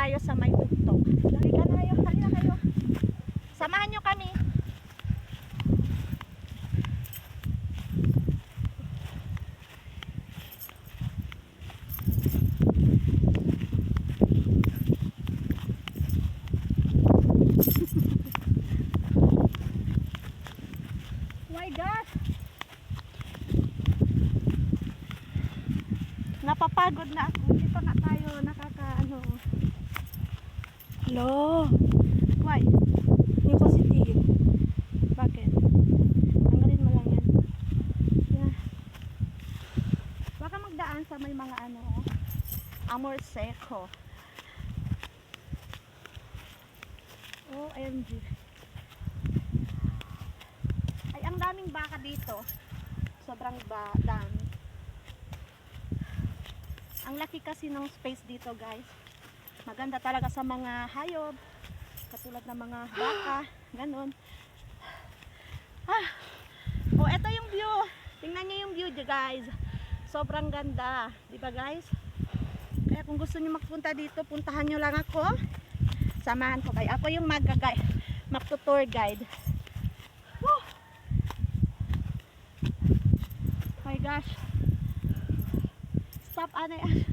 tayo sa may tuktok. Halika na kayo, halika kayo. Samahan nyo kami. My God! Napapagod na ako. Hindi pa nga tayo nakakaano. Hello. Why? Yung kasi tigil. Bakit? Tanggalin mo lang yan. Yeah. Baka magdaan sa may mga ano, amor seco. OMG. Ay, ang daming baka dito. Sobrang dami. Ang laki kasi ng space dito, guys. Maganda talaga sa mga hayop. Katulad ng mga baka. Ganon. Oh, eto yung view. Tingnan niyo yung view, guys. Sobrang ganda. Diba, guys? Kaya kung gusto niyo magpunta dito, puntahan niyo lang ako. Samahan ko kayo. Ako yung magtutour guide. Woo! My gosh. Stop, ano yan?